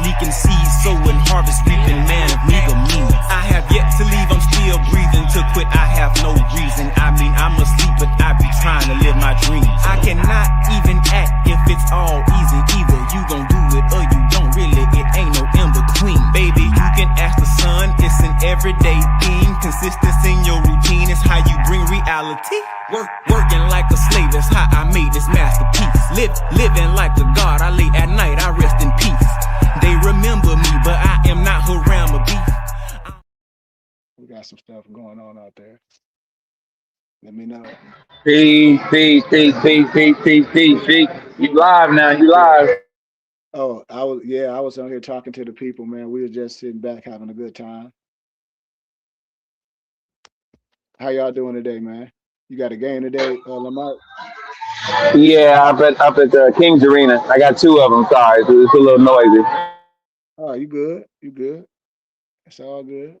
leaking seeds, sowing, harvest, reaping, man of meager means. I have yet to leave, I'm still breathing. To quit, I have no reason. I mean, I'm asleep, but I be trying to live my dreams. I cannot even act if it's all easy. Either you gon' do it or you don't. Really, it ain't no in between. Baby, you can ask the sun, it's an everyday thing. Consistency in your routine is how you bring reality. Working like a slave, that's how I made this masterpiece. Living like a god, I lay at night, I rest in peace. They remember me, but I am not Haram or beef. We got some stuff going on out there. Let me know. Peace. You live now. You live. Oh, I was on here talking to the people, man. We were just sitting back having a good time. How y'all doing today, man? You got a game today, Lamar? Yeah, up at the King's Arena. I got two of them. Sorry, it's a little noisy. Oh, you good? You good? It's all good.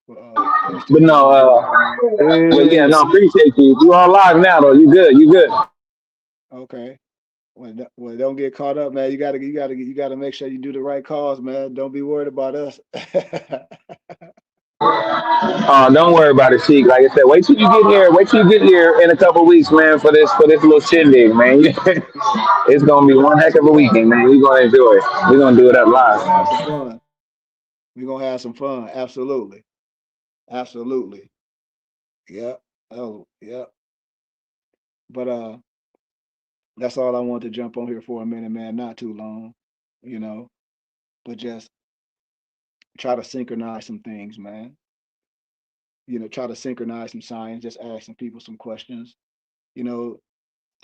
Well, you But still get no, some work done, man. but yeah, no, appreciate you. You all live now though. You good. You good. Okay. Well, don't get caught up, man. You gotta make sure you do the right calls, man. Don't be worried about us. Don't worry about it, Sheikh. Like I said, wait till you get here. Wait till you get here in a couple weeks, man, for this little shindig, man. Yeah, It's gonna be we're one gonna have heck some of a fun. weekend, man. We're gonna enjoy it. We're gonna do it up We're gonna have live. some fun. We're gonna have some fun. Absolutely. Absolutely. Yep. Oh, yep. But that's all I want to jump on here for a minute, man. Not too long, you know, but just try to synchronize some things, man. Try to synchronize some science, just ask some people some questions. You know,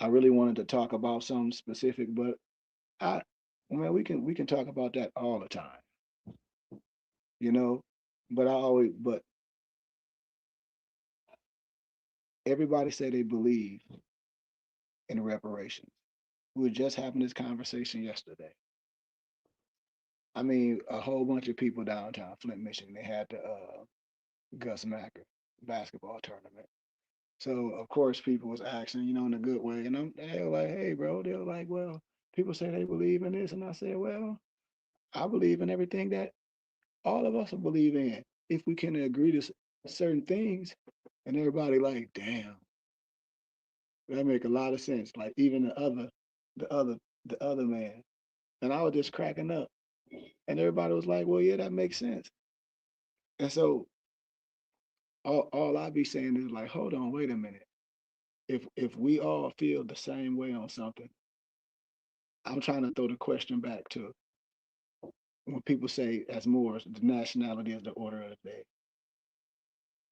I really wanted to talk about something specific, but I man, we can talk about that all the time, you know. But everybody say they believe in reparations. We were just having this conversation yesterday. I mean, a whole bunch of people downtown Flint, Michigan, they had the Gus Macker basketball tournament. So of course people was asking, in a good way, and they were like, "Hey, bro," they were like, "Well, people say they believe in this," and I said, "Well, I believe in everything that all of us will believe in if we can agree to certain things." And everybody like, "Damn, that make a lot of sense." Like even the other, the other man, and I was just cracking up, and everybody was like, "Well, yeah, that makes sense." And so all I be saying is like, "Hold on, wait a minute. If we all feel the same way on something," I'm trying to throw the question back to when people say, as Moors, the nationality is the order of the day.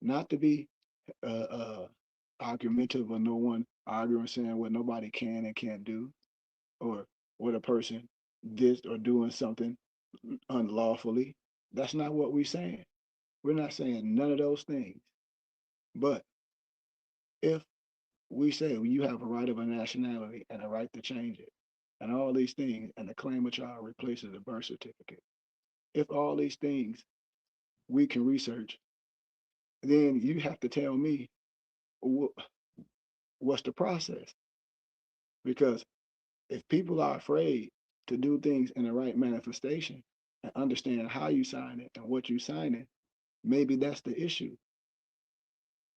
Not to be argumentative or no one arguing saying what nobody can and can't do, or what a person did or doing something unlawfully. That's not what we're saying. We're not saying none of those things. But if we say, well, you have a right of a nationality and a right to change it, and all these things, and the claim a child replaces a birth certificate, if all these things we can research, then you have to tell me what's the process. Because if people are afraid to do things in the right manifestation and understand how you sign it and what you sign it, maybe that's the issue.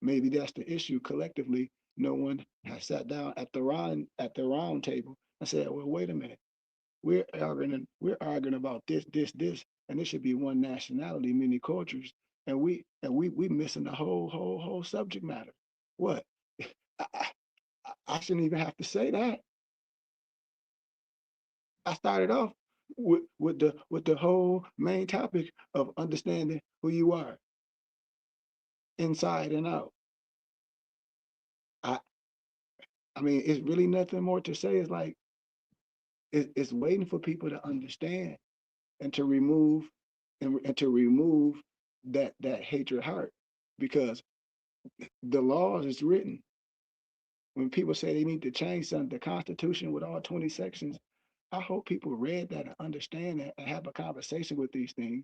Maybe that's the issue collectively. No one has sat down at the round table and said, "Well, wait a minute. We're arguing about this, and it should be one nationality, many cultures, and we missing the whole subject matter." What? I, I, I shouldn't even have to say that. I started off with the whole main topic of understanding who you are inside and out. I I mean, it's really nothing more to say. It's like it's waiting for people to understand and to remove and to remove that hatred heart, because the laws is written. When people say they need to change something, the Constitution with all 20 sections, I hope people read that and understand that and have a conversation with these things.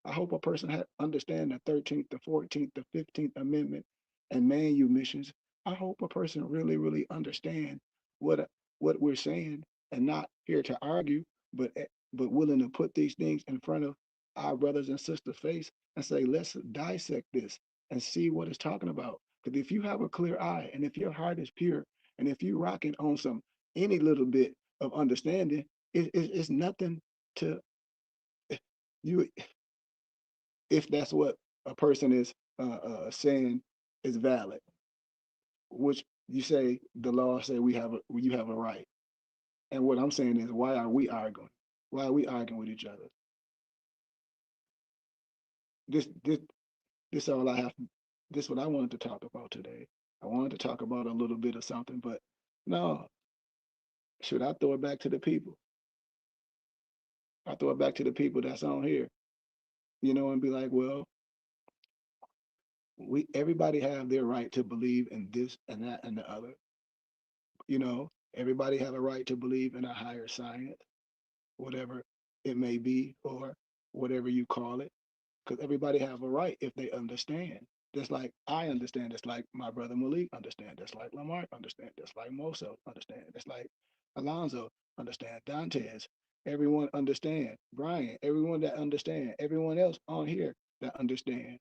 I hope a person understand the 13th, the 14th, the 15th Amendment and manumissions. I hope a person really, really understand what what we're saying and not here to argue, but but willing to put these things in front of our brothers and sisters' face and say, let's dissect this and see what it's talking about. Because if you have a clear eye and if your heart is pure and if you're rocking on some any little bit of understanding, it's nothing to you if that's what a person is saying is valid, which you say the law say you have a right. And what I'm saying is, why are we arguing? Why are we arguing with each other? This this this all I have. This what I wanted to talk about today. I wanted to talk about a little bit of something, but no, should I throw it back to the people? I throw it back to the people that's on here, and be like, well, we everybody have their right to believe in this and that and the other. Everybody have a right to believe in a higher science, whatever it may be, or whatever you call it, because everybody have a right if they understand. Just like I understand, just like my brother Malik understand, just like Lamar understand, just like Moso understand, just like Alonzo understand, Dantes, everyone understand, Brian, everyone that understand, everyone else on here that understand,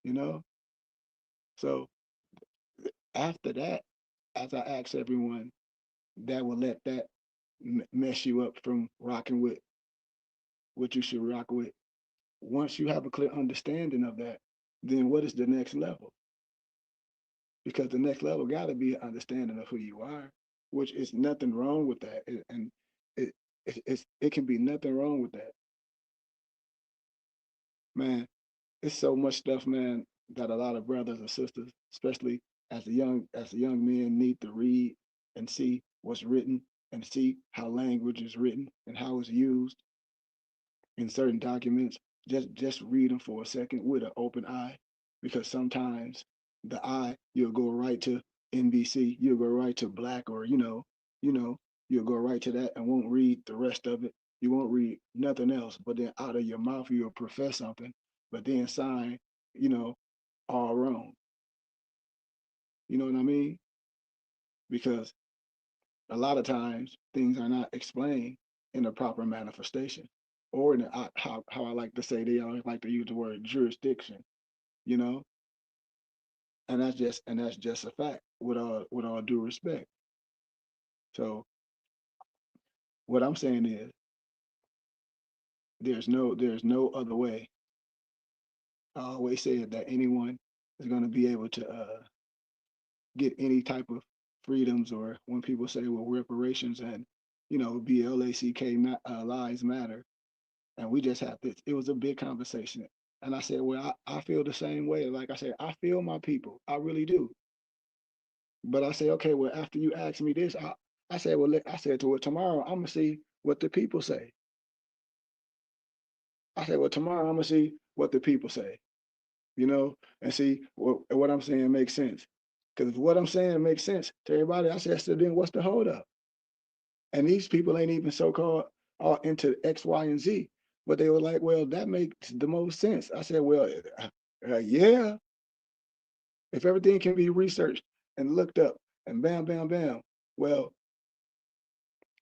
you know. So after that, as I ask everyone, that will let that mess you up from rocking with what you should rock with. Once you have a clear understanding of that, then what is the next level? Because the next level got to be an understanding of who you are, which is nothing wrong with that, and it it can be nothing wrong with that, man. It's so much stuff, man, that a lot of brothers and sisters, especially as a young men, need to read and see what's written and see how language is written and how it's used in certain documents. Just read them for a second with an open eye, because sometimes the eye, you'll go right to NBC, you'll go right to black, or you know you'll go right to that and won't read the rest of it. You won't read nothing else, but then out of your mouth you'll profess something, but then sign, you know all wrong. You know what I mean? Because a lot of times things are not explained in a proper manifestation, or in how I like to say, they always like to use the word jurisdiction, you know, and that's just a fact, with all due respect. So what I'm saying is, there's no other way. I always said that anyone is going to be able to get any type of freedoms, or when people say, well, reparations and BLACK, not lives matter, and we just had this. It was a big conversation, and I said, well, I feel the same way. Like I said, I feel my people, I really do. But I say, okay, well, after you ask me this, I said, well, I said to it, tomorrow I'm gonna see what the people say. I said, well, tomorrow I'm gonna see what the people say, and see what I'm saying makes sense. Because if what I'm saying makes sense to everybody, I said, so then what's the hold up? And these people ain't even so-called all into X, Y, and Z. But they were like, well, that makes the most sense. I said, well, yeah, if everything can be researched and looked up and bam, bam, bam, well,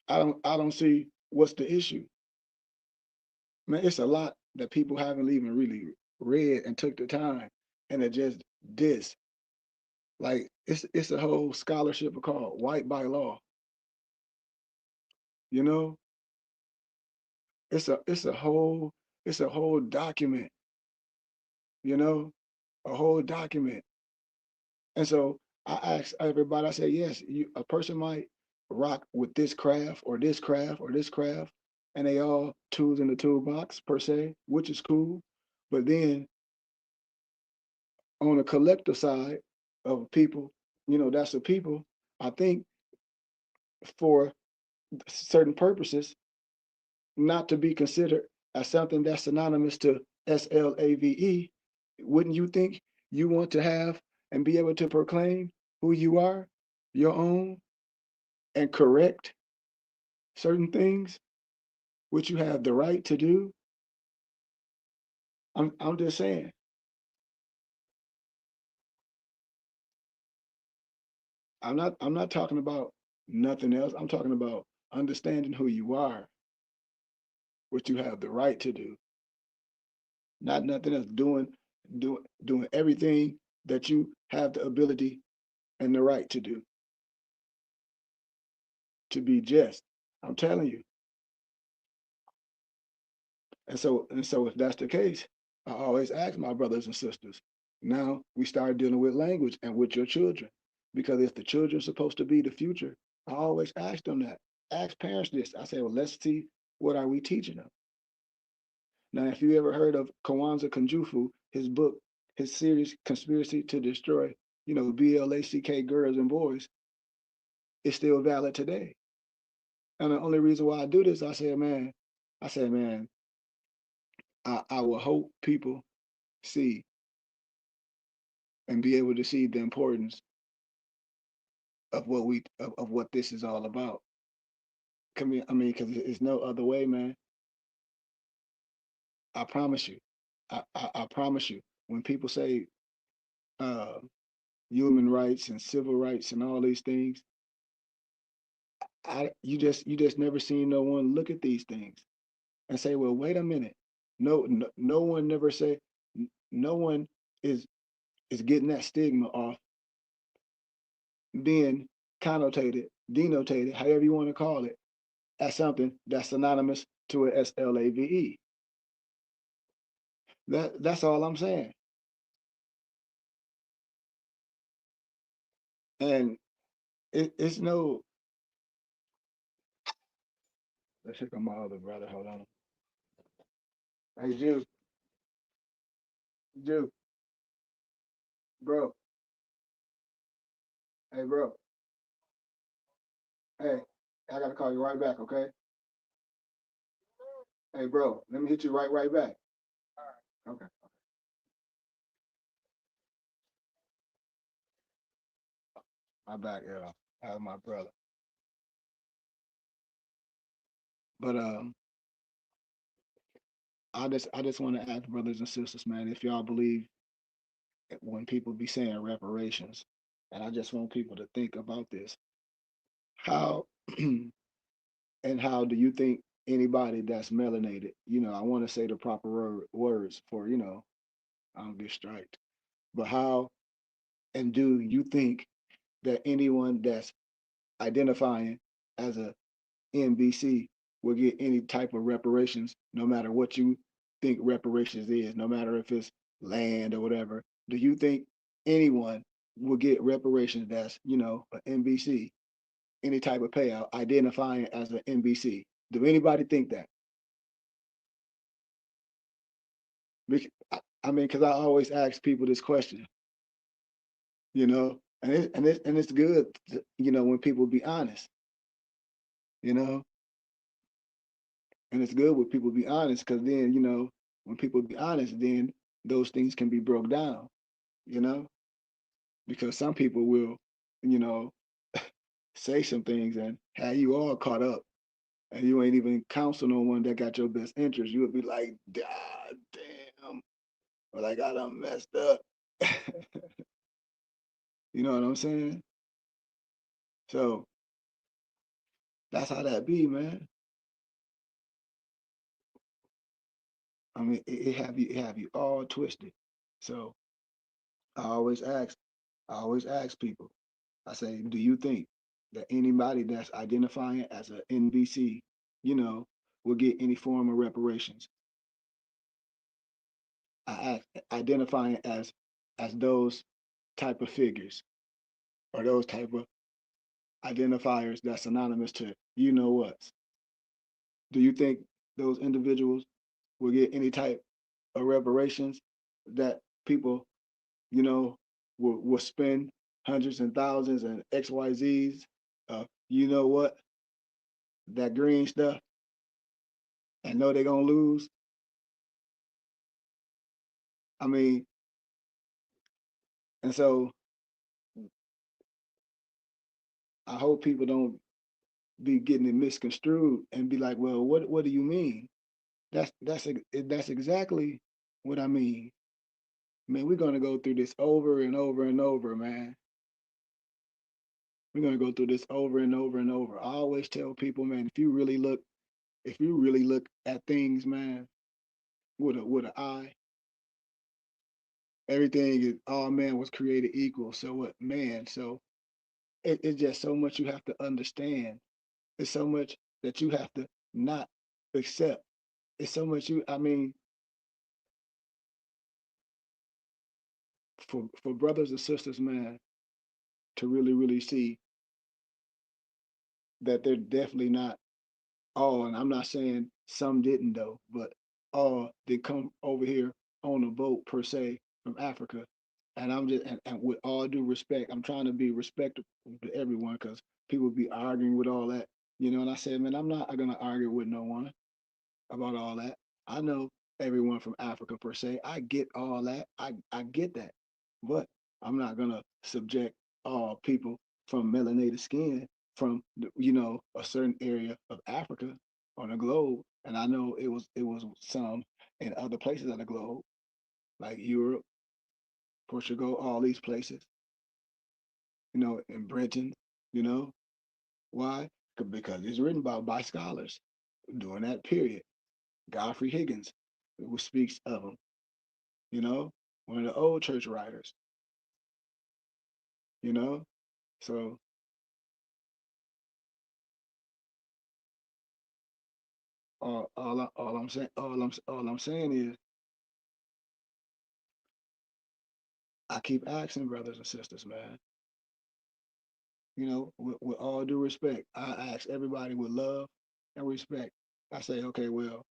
I don't see what's the issue. Man, it's a lot that people haven't even really read and took the time, and it just this. Like, it's a whole scholarship called White by Law. You know, it's a whole document, you know, a whole document. And so I asked everybody, I said, yes, a person might rock with this craft or this craft or this craft, and they all tools in the toolbox per se, which is cool. But then on the collective side of people, that's the people, I think, for certain purposes, not to be considered as something that's synonymous to SLAVE, wouldn't you think you want to have and be able to proclaim who you are, your own, and correct certain things, which you have the right to do? I'm just saying. I'm not talking about nothing else. I'm talking about understanding who you are, what you have the right to do, not nothing else. Doing everything that you have the ability and the right to do, to be just. I'm telling you. And so if that's the case, I always ask my brothers and sisters. Now we start dealing with language and with your children. Because if the children are supposed to be the future, I always ask them that. Ask parents this. I say, well, let's see, what are we teaching them? Now, if you ever heard of Kwanzaa Kunjufu, his book, his series, Conspiracy to Destroy, BLACK girls and boys, is still valid today. And the only reason why I do this, I said, man, I will hope people see and be able to see the importance of what this is all about. Because it's no other way, man. I promise you. I promise you. When people say uh, human rights and civil rights and all these things, you just never seen no one look at these things and say, well, wait a minute. No one never say. No one is getting that stigma off, being connotated, denotated, however you want to call it, as something that's synonymous to a SLAVE. That's all I'm saying. And it's no. Let's check on my other brother. Hold on. Hey, Jew, bro. Hey, bro. Hey, I gotta call you right back, okay? Hey, bro. Let me hit you right back. Okay. My back, yeah. I have my brother. But I just want to ask brothers and sisters, man, if y'all believe when people be saying reparations, and I just want people to think about this. How and how do you think anybody that's melanated, I want to say the proper words for, I don't get striked, but how and do you think that anyone that's identifying as a NBC will get any type of reparations, no matter what you think reparations is, no matter if it's land or whatever? Do you think anyone will get reparations that's, an NBC, any type of payout identifying as an NBC? Do anybody think that? Because I always ask people this question, and it's good, when people be honest, you know, and it's good when people be honest, because then, when people be honest, then those things can be broke down, you know, because some people will, you know, say some things and have you all caught up, and you ain't even counsel no one that got your best interest. You would be like, God damn, or like I done messed up. You know what I'm saying? So that's how that be, man. It have you all twisted. So I always ask, I always ask people. I say, do you think that anybody that's identifying as an NBC, you know, will get any form of reparations? I ask, identifying as those type of figures or those type of identifiers that's synonymous to what? Do you think those individuals will get any type of reparations that people, will spend hundreds and thousands and XYZs what, that green stuff, and know they're gonna lose? I mean, and so I hope people don't be getting it misconstrued and be like, well, what do you mean? That's exactly what I mean. Man, we're gonna go through this over and over and over, man. We're gonna go through this over and over and over. I always tell people, man, if you really look at things, man, with an eye, everything is all man was created equal. So what man? So it's just so much you have to understand. It's so much that you have to not accept. It's so much I mean, for brothers and sisters, man, to really, really see that they're definitely not all, and I'm not saying some didn't though, but all did come over here on a boat per se from Africa. And I'm just, and with all due respect, I'm trying to be respectful to everyone because people be arguing with all that, And I said, man, I'm not gonna argue with no one about all that. I know everyone from Africa per se. I get all that. I get that. But I'm not gonna subject all people from melanated skin from a certain area of Africa on the globe. And I know it was some in other places of the globe, like Europe, Portugal, all these places, in Britain, you know. Why? Because it's written about by scholars during that period. Godfrey Higgins, who speaks of him, you know, one of the old church writers, you know. So all I'm saying is I keep asking brothers and sisters, man. With all due respect, I ask everybody with love and respect. I say, okay, well,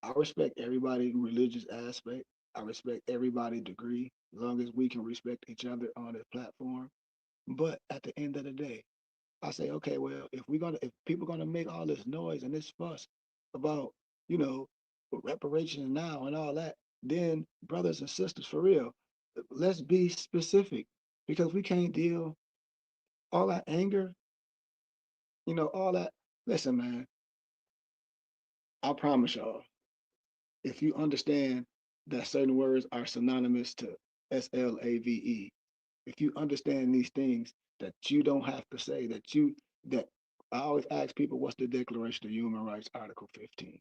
I respect everybody's religious aspect. I respect everybody's degree, as long as we can respect each other on this platform. But at the end of the day, I say, okay, well, if people gonna make all this noise and this fuss about, you know, reparations now and all that, then brothers and sisters, for real, let's be specific because we can't deal all that anger, all that. Listen, man, I promise y'all, if you understand that certain words are synonymous to SLAVE, if you understand these things that you don't have to say, that I always ask people, what's the Declaration of Human Rights, Article 15?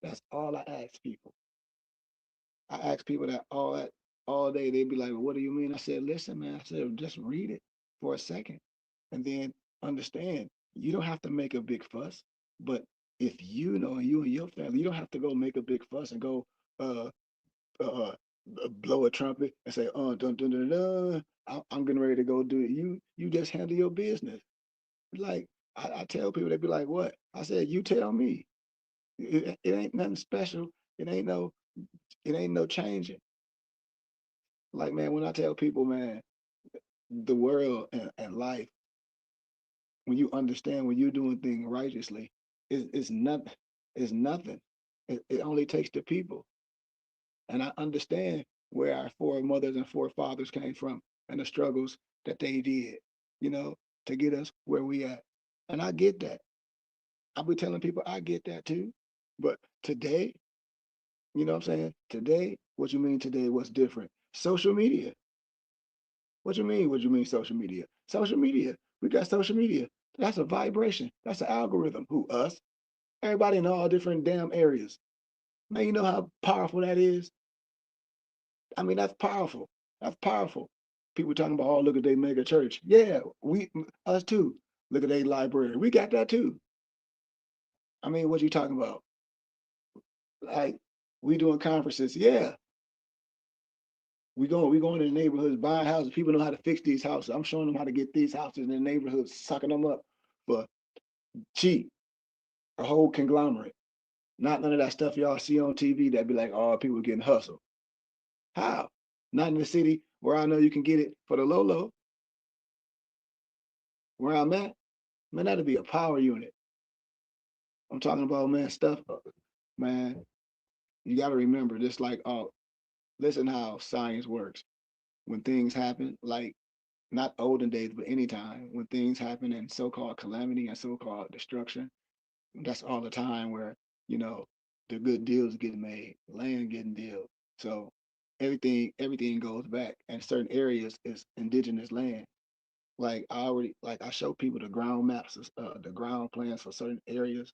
That's all I ask people. I ask people that all day. They'd be like, well, what do you mean? I said, listen, man, I said, just read it for a second and then understand. You don't have to make a big fuss, but if you and your family, you don't have to go make a big fuss and go uh uh blow a trumpet and say, dun, dun, dun, dun, I'm getting ready to go do it. You just handle your business. Like I tell people, they be like, what? I said, you tell me. It ain't nothing special. It ain't no it ain't no changing. Like, man, when I tell people, man, the world and life, when you understand when you're doing things righteously, it's nothing. It's nothing. It only takes the people. And I understand where our foremothers and forefathers came from and the struggles that they did, you know, to get us where we at. And I get that. I'll be telling people I get that too. But today, what I'm saying? Today, what you mean today? What's different? Social media. What you mean? What you mean social media? Social media. We got social media. That's a vibration. That's an algorithm. Who, us? Everybody in all different damn areas. Man, you know how powerful that is? I mean, that's powerful. That's powerful. People talking about, oh, look at they mega church. Yeah, us too. Look at they library. We got that too. I mean, what you talking about? Like, we doing conferences. Yeah, we going in the neighborhoods, buying houses. People know how to fix these houses. I'm showing them how to get these houses in the neighborhoods, sucking them up for cheap, a whole conglomerate. Not none of that stuff y'all see on TV that be like, oh, people getting hustled. How? Not in the city where I know you can get it for the low. Where I'm at, man, that'd be a power unit. I'm talking about, man, stuff, man. You got to remember, just like, listen how science works. When things happen, like not olden days, but anytime when things happen and so-called calamity and so-called destruction, that's all the time where you know the good deals getting made, land getting deal. So everything goes back, and certain areas is indigenous land. Like I show people the ground maps, the ground plans for certain areas,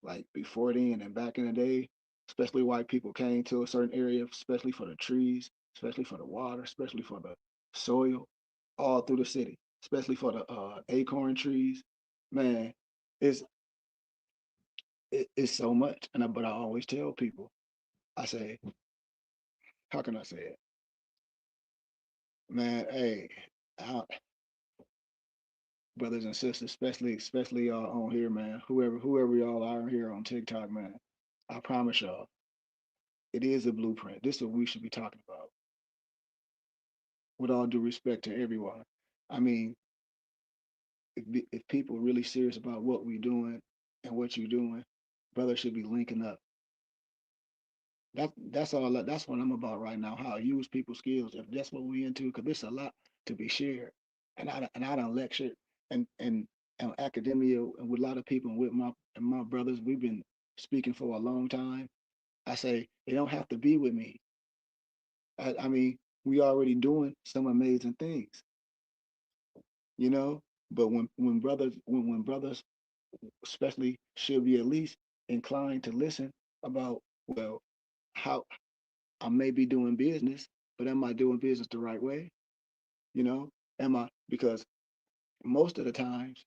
like before then and back in the day, especially white people came to a certain area, especially for the trees, especially for the water, especially for the soil, all through the city, especially for the acorn trees. Man, it's it's so much. But I always tell people, I say, how can I say it, man? Hey, I, brothers and sisters, especially y'all on here, man. Whoever y'all are here on TikTok, man. I promise y'all, it is a blueprint. This is what we should be talking about. With all due respect to everyone, I mean, if people are really serious about what we're doing and what you're doing, brothers should be linking up. That's all. That's what I'm about right now. How I use people's skills. If that's what we into, because there's a lot to be shared, and I don't lecture and academia and with a lot of people and with my brothers. We've been speaking for a long time. I say they don't have to be with me. I mean, we already doing some amazing things, you know. But when brothers especially should be at least inclined to listen about, well, how I may be doing business, but am I doing business the right way? You know, am I, because most of the times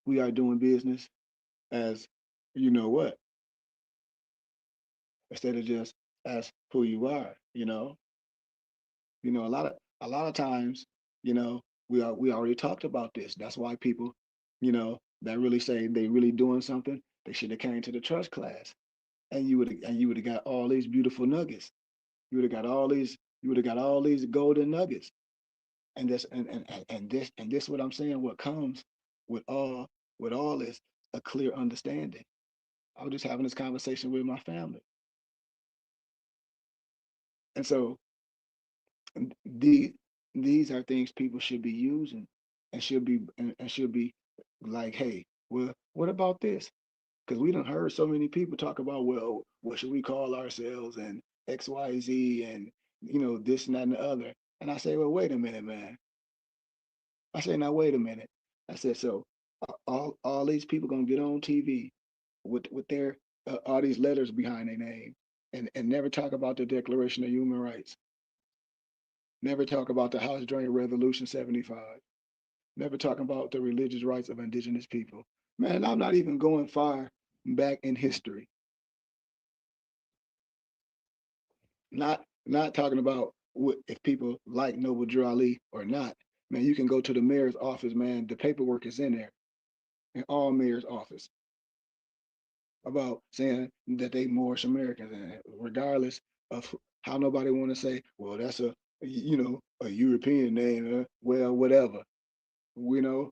we are doing business as, you know what, instead of just as who you are. A lot of times, you know, we already talked about this. That's why people, that really say they really doing something, they should have came to the trust class, and you would have got all these beautiful nuggets. You would have got all these you would have got all these golden nuggets. And this what I'm saying. What comes with all this, a clear understanding. I was just having this conversation with my family, and so these these are things people should be using, and should be like, hey, well, what about this? Because we done heard so many people talk about, well, what should we call ourselves and XYZ and this and that and the other. And I say, well, wait a minute, man. I say, now wait a minute. I said, so all these people gonna get on TV with their all these letters behind their name and never talk about the Declaration of Human Rights, never talk about the House Joint Resolution 75, never talk about the religious rights of indigenous people. Man, I'm not even going far back in history. Not talking about if people like Noble Drew Ali or not. Man, you can go to the mayor's office, man. The paperwork is in there, in all mayor's office, about saying that they Moorish Americans, and regardless of how nobody want to say, well, that's a European name, well, whatever, you know,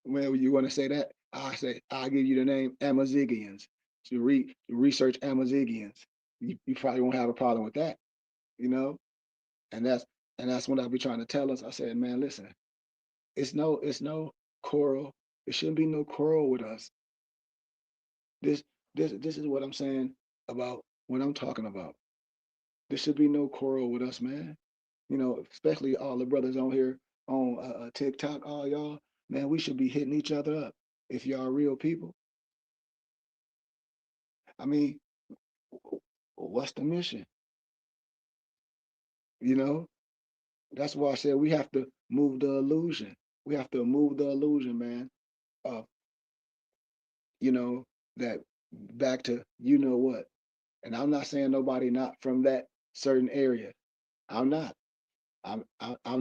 when you want to say that, I say I'll give you the name Amazigians. To research Amazigians, you probably won't have a problem with that, you know, and that's what I be trying to tell us. I said, man, listen, it's no quarrel. It shouldn't be no quarrel with us. This this is what I'm saying about what I'm talking about. There should be no quarrel with us, man. Especially all the brothers on here on TikTok, all y'all, man. We should be hitting each other up if y'all real people. I mean, what's the mission? You know, that's why I said we have to move the illusion. We have to move the illusion, man. Of you know that back to what. And I'm not saying nobody not from that certain area. I'm not. I'm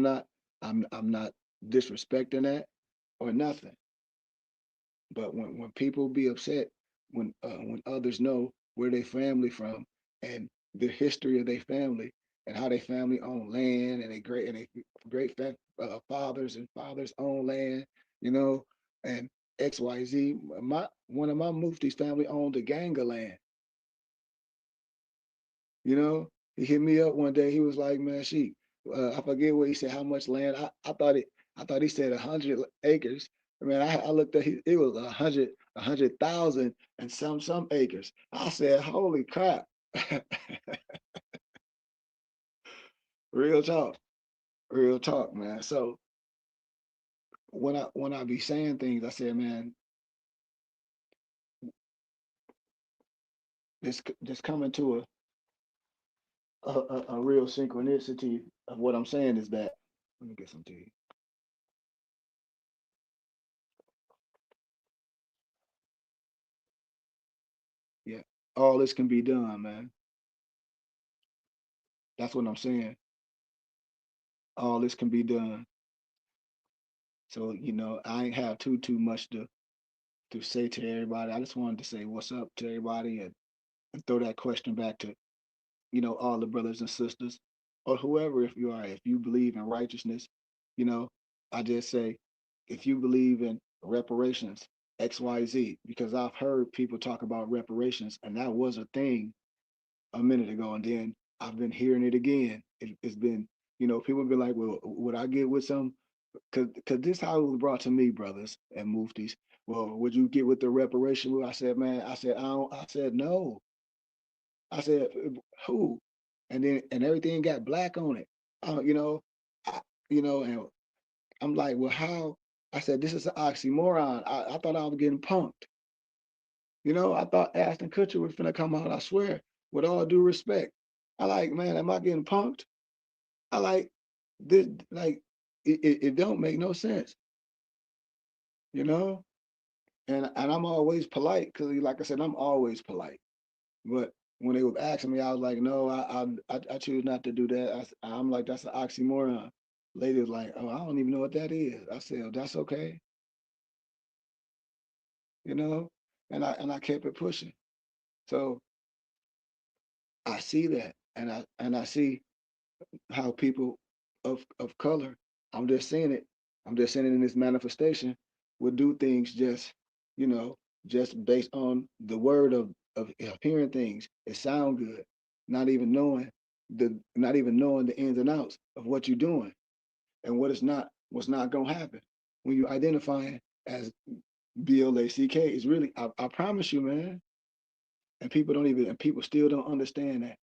not. I'm not disrespecting that or nothing. But when people be upset when others know where they family from and the history of their family and how they family own land and they great fathers and fathers own land, you know, and XYZ. One of my muftis family owned the Ganga land. You know, he hit me up one day. He was like, "Man, Sheikh, I forget what he said. How much land? I thought he said 100 acres. Man, I looked at it was 100,000 and some acres. I said, holy crap, real talk, real talk, man. So when I be saying things, I said, man, this coming to a real synchronicity of what I'm saying is that, let me get some tea. Yeah, all this can be done, man. That's what I'm saying. All this can be done. So I ain't have too much to say to everybody. I just wanted to say what's up to everybody and throw that question back to all the brothers and sisters or whoever. If you believe in righteousness, you know, I just say, if you believe in reparations, XYZ, because I've heard people talk about reparations and that was a thing a minute ago, and then I've been hearing it again. It's been, people be like, well, would I get with some? Cause this how it was brought to me, brothers and muftis. Well, would you get with the reparation? I said, man, I said, I don't, I said, no. I said, who? And everything got black on it. I, and I'm like, well, how? I said, this is an oxymoron. I thought I was getting punked. I thought Ashton Kutcher was finna come out. I swear, with all due respect, I like, man, am I getting punked? I like this, like it don't make no sense, you know. And I'm always polite because, like I said, I'm always polite. But when they was asking me, I was like, no, I choose not to do that. I'm like, that's an oxymoron. Lady was like, oh, I don't even know what that is. I said, oh, that's okay, you know. And I kept it pushing. So I see that, and I see how people of color, I'm just seeing it. I'm just seeing it in this manifestation, would do things you know, just based on the word of hearing things. It sound good, not even knowing the ins and outs of what you're doing and what's not gonna happen. When you identifying as BLACK is really, I promise you, man. And people still don't understand that.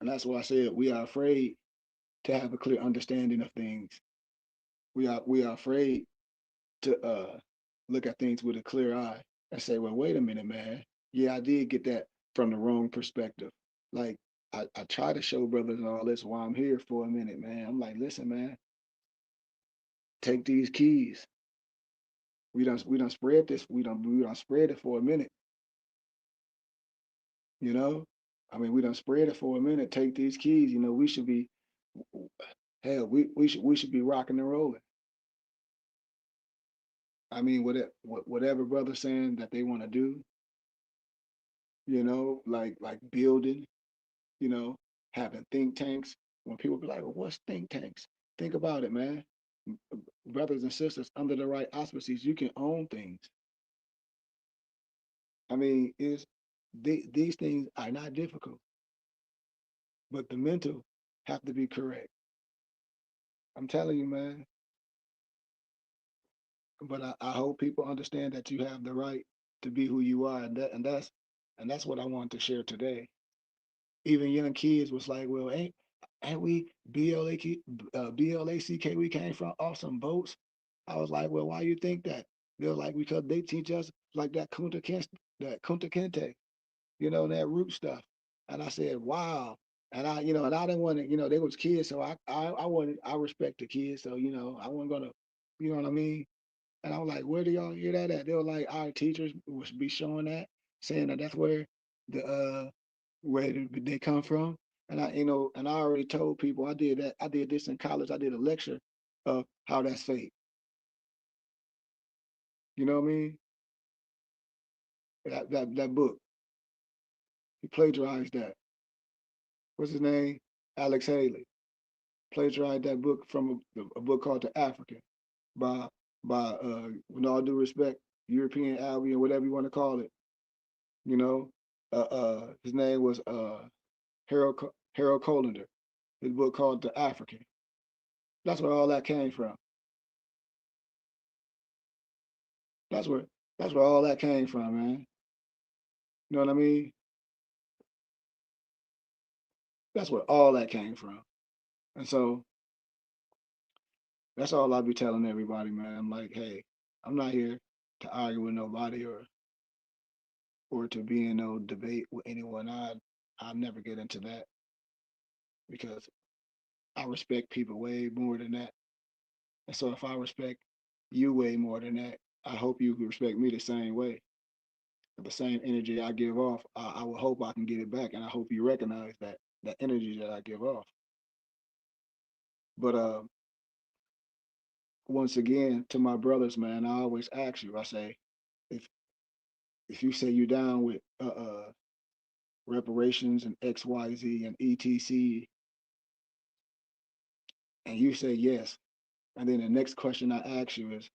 And that's why I said we are afraid to have a clear understanding of things. We are afraid to look at things with a clear eye and say, well, wait a minute, man. Yeah, I did get that from the wrong perspective. Like I try to show brothers and all this while I'm here for a minute, man. I'm like, listen, man, take these keys. We don't spread this. We don't spread it for a minute, you know? I mean, we don't spread it for a minute. Take these keys. We should be hell, we should be rocking and rolling. I mean, whatever brother saying that they want to do, like building, you know, having think tanks. When people be like, well, what's think tanks? Think about it, man. Brothers and sisters, under the right auspices, you can own things. I mean, these things are not difficult, but the mental have to be correct. I'm telling you, man. But I hope people understand that you have the right to be who you are, and that's what I want to share today. Even young kids was like, well, ain't we BLACK? We came from off some boats. I was like, well, why you think that? They're like, because they teach us like that Kunta Kinte, that root stuff. And I said, wow. And I didn't want to, they was kids, so I respect the kids, so I wasn't gonna, you know what I mean. And I was like, where do y'all hear that at? They were like, our teachers would be showing that, saying that that's the where they come from. And I already told people I did that. I did this in college. I did a lecture of how that's fake. You know what I mean? That book, he plagiarized that. What's his name? Alex Haley plagiarized that book from a book called The African by with all due respect, European Albion, whatever you want to call it. You know, his name was Harold Colander. His book called The African. That's where all that came from. That's where that's where all that came from, man. You know what I mean? That's where all that came from. And so That's all I be telling everybody, man. I'm like, hey, I'm not here to argue with nobody or to be in no debate with anyone. I never get into that because I respect people way more than that. And so if I respect you way more than that, I hope you respect me the same way. The same energy I give off, I will hope I can get it back, and I hope you recognize that energy that I give off. But once again, to my brothers, man, I always ask you. I say, if if you say you down with reparations and X, Y, Z and ETC, and you say yes, and then the next question I ask you is,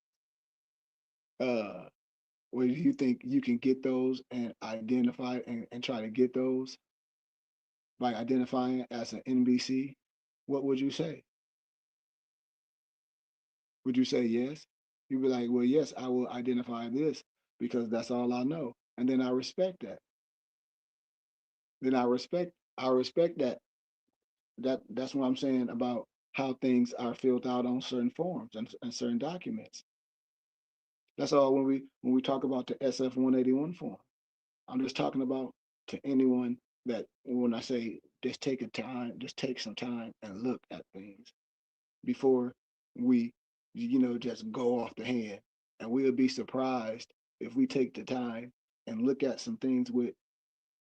uh, where do you think you can get those and identify and try to get those by identifying as an NBC? What would you say? Would you say yes? You'd be like, well, yes, I will identify this because that's all I know. And then I respect that. Then I respect that's what I'm saying about how things are filled out on certain forms and certain documents. That's all when we talk about the SF 181 form. I'm just talking about to anyone that when I say just take some time and look at things before we, just go off the hand. And we'll be surprised if we take the time and look at some things with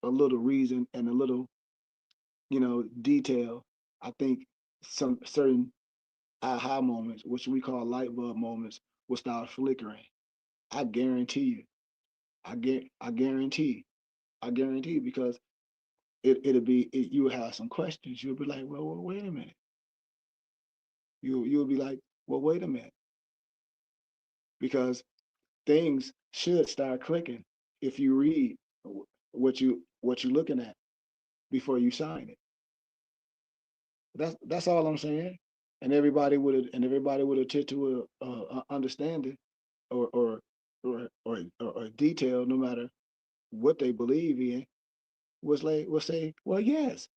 a little reason and a little, detail. I think some certain aha moments, which we call light bulb moments, will start flickering. I guarantee you. I guarantee. I guarantee because you will have some questions. You'll be like, well, wait a minute. You'll be like, well, wait a minute, because things should start clicking if you read what you're looking at before you sign it. That's all I'm saying. And everybody would attend to a understanding or or detail, no matter what they believe in, will say, well, yes,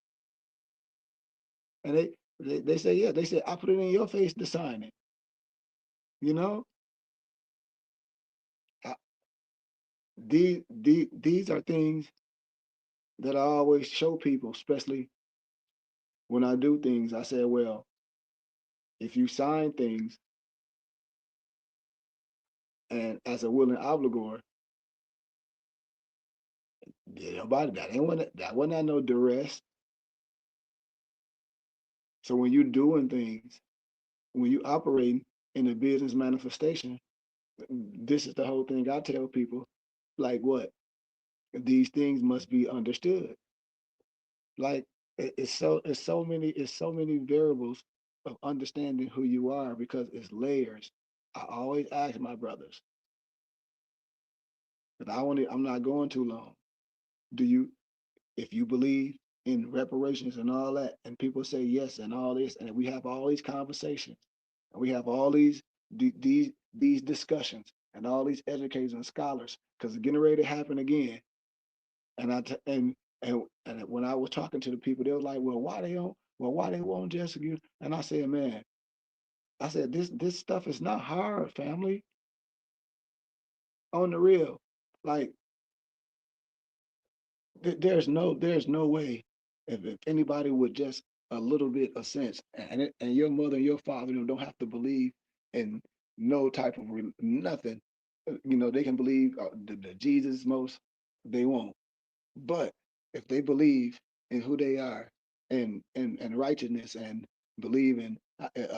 and they say, yeah, they say, I put it in your face to sign it. You know, I, these are things that I always show people, especially when I do things. I say, well, if you sign things and as a willing obligor, nobody that wasn't no duress. So when you're doing things, when you operating in a business manifestation, this is the whole thing I tell people. Like what? These things must be understood. Like it's so many variables of understanding who you are because it's layers. I always ask my brothers, but I'm not going too long. Do you if you believe in reparations and all that, and people say yes and all this, and we have all these conversations, and we have all these discussions, and all these educators and scholars, because it's getting ready to happen again. And and when I was talking to the people, they were like, "Well, why they won't just you?" And I said, "Man, I said this stuff is not hard, family. On the real, like there's no way if anybody would just a little bit of sense and your mother and your father don't have to believe in no type of nothing. They can believe the Jesus most, they won't, but if they believe in who they are and righteousness and believe in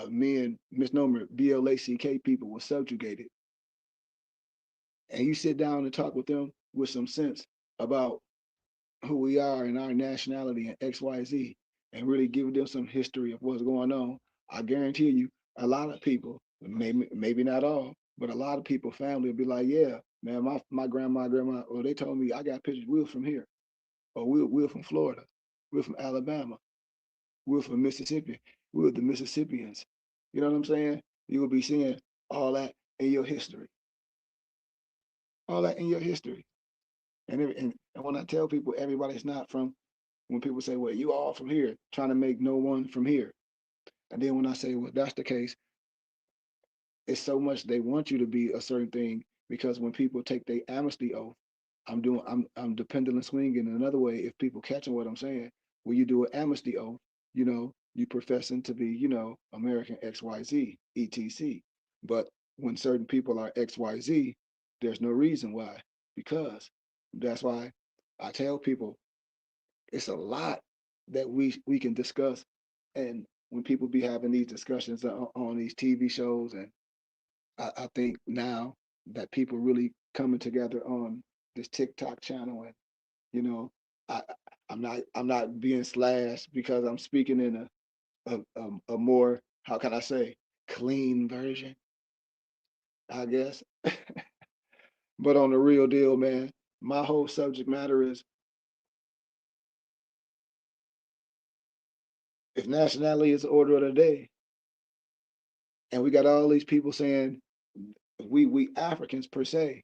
me and misnomer BLACK people were subjugated, and you sit down and talk with them with some sense about who we are and our nationality and XYZ, and really give them some history of what's going on, I guarantee you, a lot of people, maybe not all, but a lot of people, family will be like, yeah, man, my grandma, or they told me I got pictures. We're from here, or we're from Florida, we're from Alabama, we're from Mississippi, we're the Mississippians. You know what I'm saying? You will be seeing all that in your history, all that in your history. And when I tell people everybody's not from, when people say, well, you all from here, trying to make no one from here. And then when I say, well, that's the case, it's so much they want you to be a certain thing, because when people take their amnesty oath, I'm dependent on swinging in another way. If people catching what I'm saying, when you do an amnesty oath, you professing to be, American XYZ, etc. But when certain people are XYZ, there's no reason why, because that's why I tell people it's a lot that we can discuss. And when people be having these discussions on these TV shows, and I think now that people really coming together on this TikTok channel, and you know, I I'm not being slashed because I'm speaking in a more, how can I say, clean version, I guess. But on the real deal, man, my whole subject matter is, if nationality is the order of the day, and we got all these people saying we Africans per se,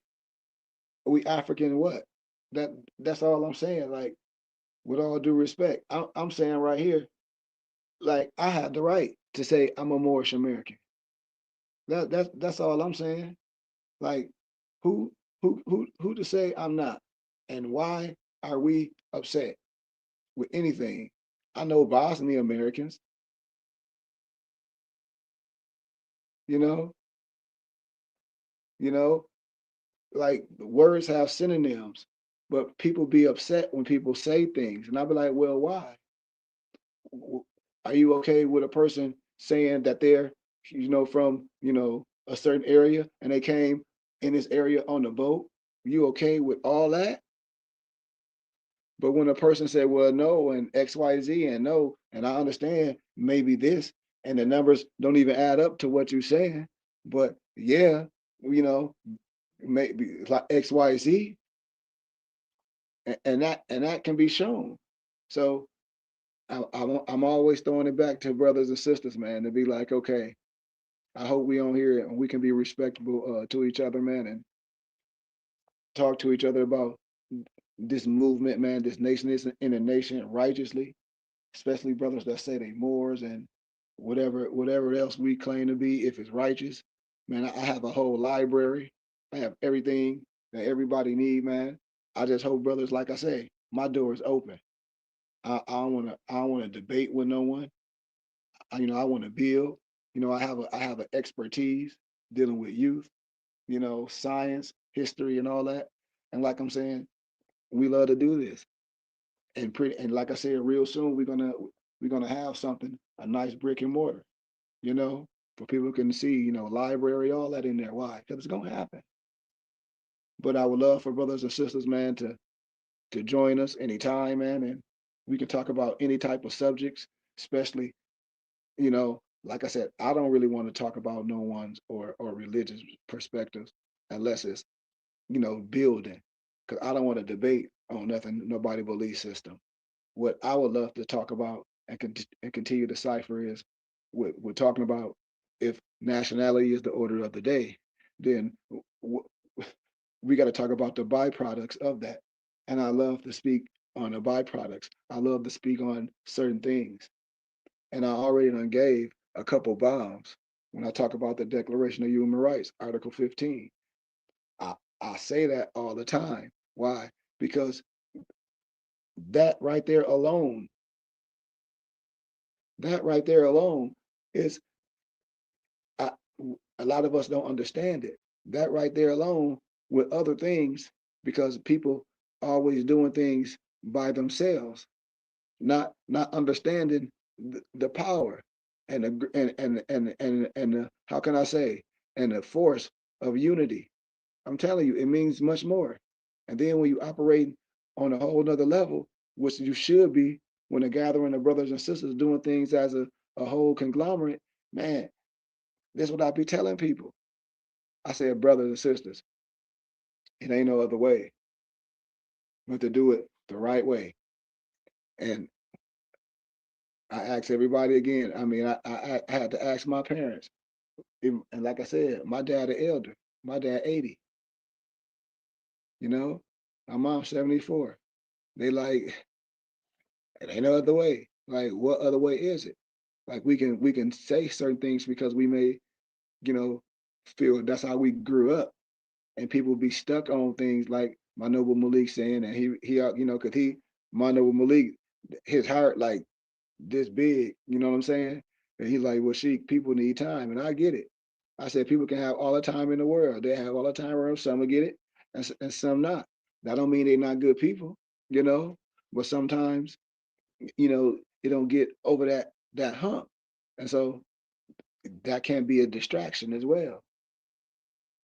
we African what? That that's all I'm saying. Like, with all due respect, I'm saying right here, like, I have the right to say I'm a Moorish American. That's all I'm saying. Like, who who to say I'm not, and why are we upset with anything? I know Bosnian Americans, you know, you know, like, words have synonyms, but people be upset when people say things, and I'll be like, well, why? Are you okay with a person saying that they're, from, a certain area, and they came in this area on the boat? You okay with all that? But when a person said, well, no, and XYZ, and no, and I understand maybe this, and the numbers don't even add up to what you're saying, but yeah, maybe like XYZ, and that can be shown. So I'm always throwing it back to brothers and sisters, man, to be like, okay, I hope we on here and we can be respectable to each other, man, and talk to each other about this movement, man. This nation is in a nation righteously, especially brothers that say they Moors and whatever else we claim to be. If it's righteous, man, I have a whole library. I have everything that everybody need, man. I just hope, brothers, like I say, my door is open. I don't wanna debate with no one. I want to build. I have an expertise dealing with youth, science, history, and all that. And like I'm saying, we love to do this. And like I said, real soon we're gonna have something, a nice brick and mortar, you know, for people can see, library, all that in there. Why? Because it's gonna happen. But I would love for brothers and sisters, man, to join us anytime, man, and we can talk about any type of subjects, especially, like I said, I don't really want to talk about no one's or religious perspectives unless it's, building, because I don't want to debate on nothing, nobody belief system. What I would love to talk about and continue to cipher is, we're talking about, if nationality is the order of the day, then we got to talk about the byproducts of that. And I love to speak on the byproducts. I love to speak on certain things. And I already done gave a couple bombs when I talk about the Declaration of Human Rights, Article 15. I, I say that all the time. Why? Because that right there alone, that right there alone is, I, a lot of us don't understand it. That right there alone, with other things, because people always doing things by themselves, not understanding the power and the and the, how can I say, and the force of unity. I'm telling you, it means much more. And then when you operate on a whole nother level, which you should be, when a gathering of brothers and sisters doing things as a whole conglomerate, man, this is what I be telling people. I said, brothers and sisters, it ain't no other way but to do it the right way. And I ask everybody again. I mean, I had to ask my parents. And like I said, my dad an elder. My dad 80. You know, my mom 74. They like, it ain't no other way. Like, what other way is it? Like, we can say certain things because we may, you know, feel that's how we grew up, and people be stuck on things like my noble Malik saying, and cause my noble Malik, his heart like this big, you know what I'm saying? And he's like, well, Sheikh, people need time, and I get it. I said people can have all the time in the world. They have all the time in the world. Some will get it, and some not. That don't mean they're not good people, you know. But sometimes, they don't get over that hump, and so that can be a distraction as well.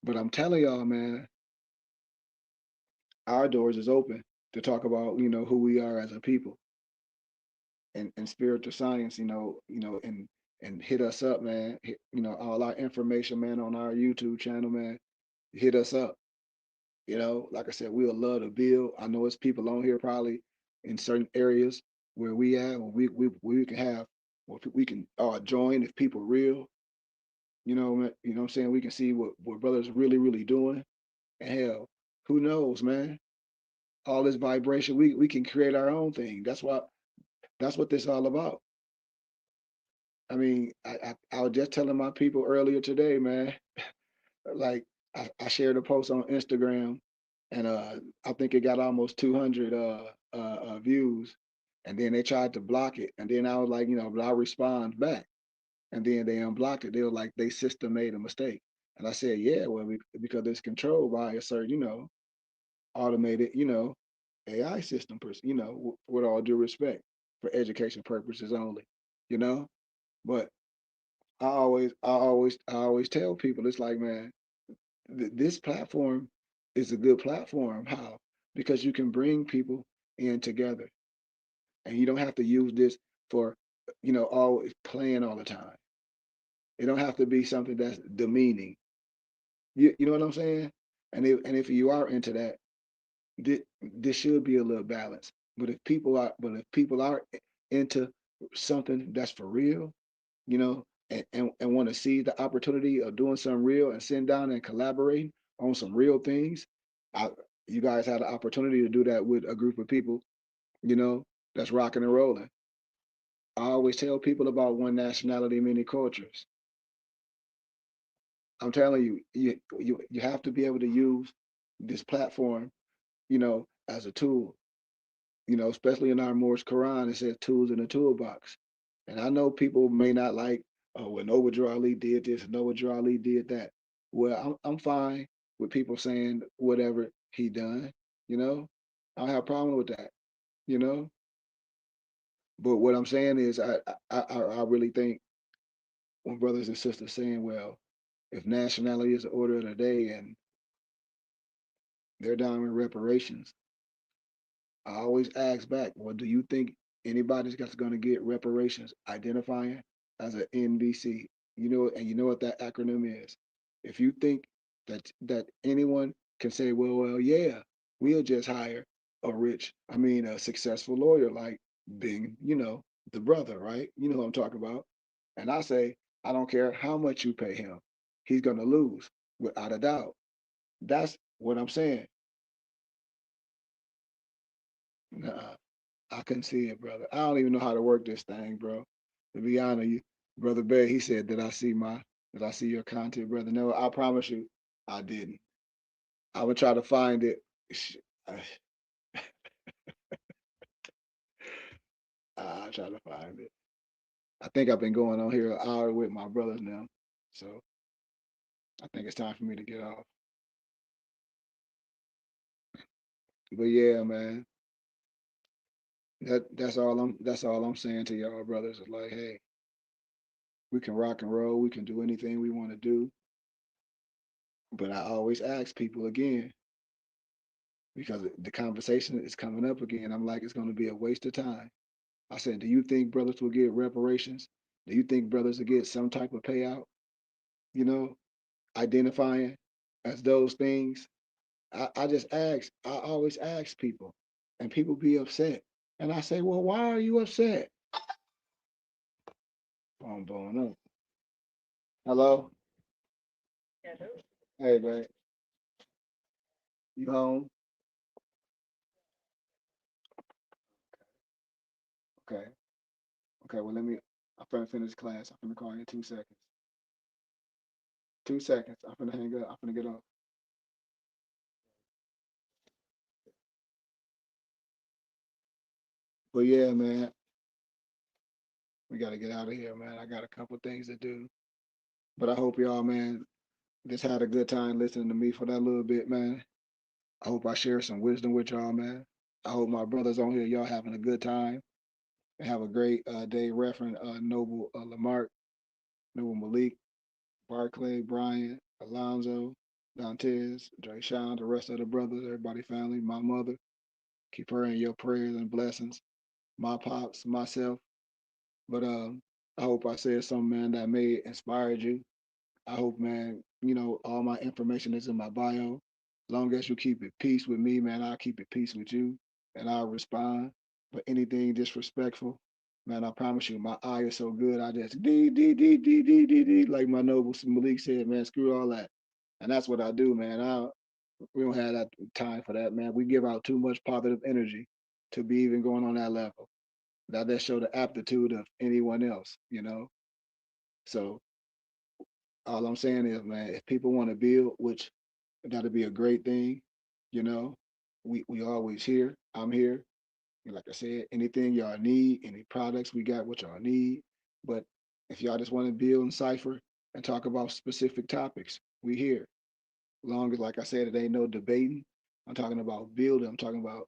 But I'm telling y'all, man, our doors is open to talk about who we are as a people and spiritual science, and hit us up, man. All our information, man, on our YouTube channel, man. Hit us up. Like I said, we'll love to build. I know it's people on here probably in certain areas where we at, we can have, we can join if people real. What I'm saying? We can see what brothers really, really doing. And hell, who knows, man? All this vibration, we can create our own thing. That's what this all about. I mean, I was just telling my people earlier today, man. Like I shared a post on Instagram, and I think it got almost 200 views, and then they tried to block it, and then I was like, but I respond back, and then they unblocked it. They were like, they system made a mistake, and I said, yeah, well, because it's controlled by a certain, automated, AI system, person, with all due respect, for education purposes only, you know. But I always tell people, it's like, man, this platform is a good platform. How? Because you can bring people in together, and you don't have to use this for, always playing all the time. It don't have to be something that's demeaning. You know what I'm saying? And if you are into that, this should be a little balance. But if people are into something that's for real, and want to see the opportunity of doing something real and sitting down and collaborating on some real things, I, you guys had the opportunity to do that with a group of people, you know, that's rocking and rolling. I always tell people about one nationality, many cultures. I'm telling you, you have to be able to use this platform, as a tool. Especially in our Morse Quran, it says tools in the toolbox. And I know people may not like, oh, well, Noah Drew Ali did this, Noah Drew Ali did that. Well, I'm fine with people saying whatever he done, you know. I don't have a problem with that, you know. But what I'm saying is, I really think when brothers and sisters saying, well, if nationality is the order of the day and they're down with reparations, I always ask back, well, do you think anybody's got going to get reparations identifying as an NBC? And you know what that acronym is. If you think that anyone can say, well, yeah, we'll just hire a successful lawyer like Bing, the brother, right? You know who I'm talking about. And I say, I don't care how much you pay him, he's going to lose without a doubt. That's what I'm saying. Nah, I couldn't see it, brother. I don't even know how to work this thing, bro. To be honest, you, brother Bear, he said, did I see your content, brother? No, I promise you, I didn't. I would try to find it. I, I try to find it. I think I've been going on here an hour with my brothers now, so I think it's time for me to get off. But yeah, man, that's all I'm saying to y'all brothers. Is like, hey, we can rock and roll. We can do anything we want to do. But I always ask people again, because the conversation is coming up again. I'm like, it's going to be a waste of time. I said, do you think brothers will get reparations? Do you think brothers will get some type of payout? You know, identifying as those things. I just ask, I always ask people, and people be upset. And I say, well, why are you upset? I'm blowing up. Hello? Hey, babe, you home? Okay. Okay, well, I'm finna finish class. I'm finna call you in 2 seconds. 2 seconds. I'm finna hang up. I'm finna get off. But yeah, man, we gotta get out of here, man. I got a couple things to do. But I hope y'all, man, just had a good time listening to me for that little bit, man. I hope I share some wisdom with y'all, man. I hope my brothers on here, y'all having a good time and have a great day. Reference Noble Lamarck, Noble Malik, Barclay, Brian, Alonzo, Dantes, Dre Sean, the rest of the brothers, everybody, family, my mother. Keep her in your prayers and blessings. My pops, myself. But I hope I said something, man, that may inspire you. I hope, man, all my information is in my bio. Long as you keep it peace with me, man, I'll keep it peace with you and I'll respond. But anything disrespectful, man, I promise you, my eye is so good. I just D, like my noble Malik said, man, screw all that. And that's what I do, man. We don't have that time for that, man. We give out too much positive energy to be even going on that level. That show the aptitude of anyone else. So all I'm saying is, man, if people want to build, which that'll be a great thing, you know, we always here. I'm here. And like I said, anything y'all need, any products, we got what y'all need. But if y'all just want to build and cipher and talk about specific topics, we here. Long as, like I said, it ain't no debating. I'm talking about building. I'm talking about,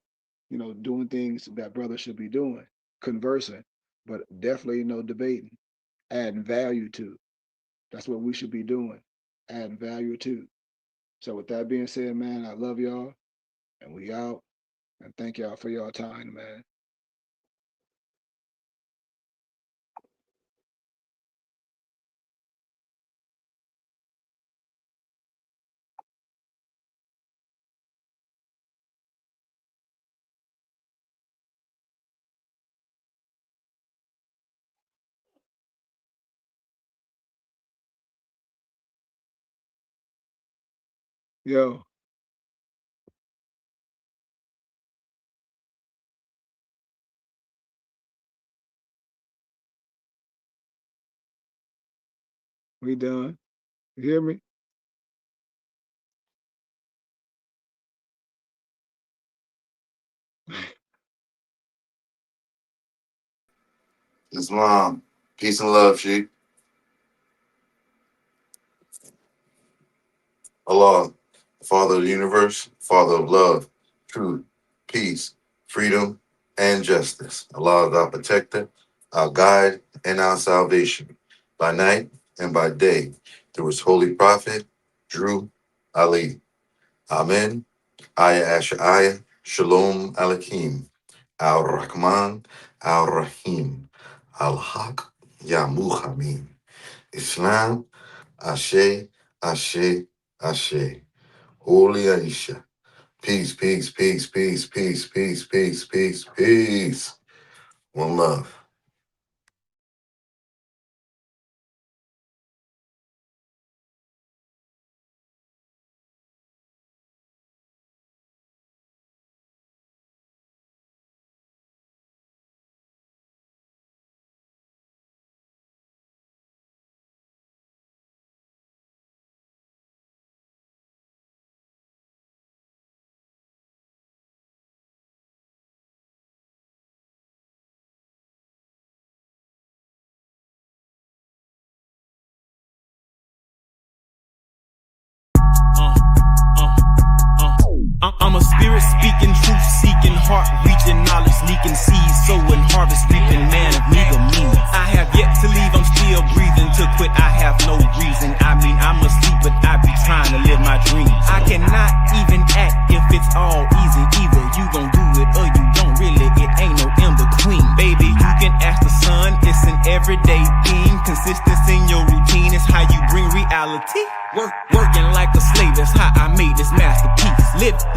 doing things that brothers should be doing, conversing, but definitely no debating, adding value to. That's what we should be doing, adding value to. So with that being said, man, I love y'all and we out. And thank y'all for y'all time, man. Yo, we done. You hear me? Islam. Peace and love, Sheikh. Allah, Father of the universe, Father of love, truth, peace, freedom, and justice. Allah is our protector, our guide, and our salvation, by night and by day, through his holy prophet, Drew Ali. Amen. Ayah Asher Ayah. Shalom Aleichem. Al-Rahman, Al-Rahim. Al-Haq, Ya Muhammad. Islam, Ashe, Ashe, Ashe. Holy Aisha. Peace, peace, peace, peace, peace, peace, peace, peace, peace. One love. I'm a spirit speaking, truth seeking, heart reaching, knowledge leaking, seeds sowing, harvest reaping, man of meager means. I have yet to leave, I'm still breathing. To quit, I have no reason. I mean, I'm asleep, but I be trying to live my dreams. I cannot even act if it's all easy. Either you gon' do it or you don't really. It ain't no in between. Baby, you can ask the sun, it's an everyday thing. Consistency in your routine is how you bring reality. Working like a slave, that's how I made this masterpiece.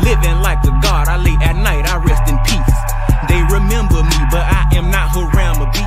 Living like a god, I lay at night, I rest in peace. They remember me, but I am not Haram or beef.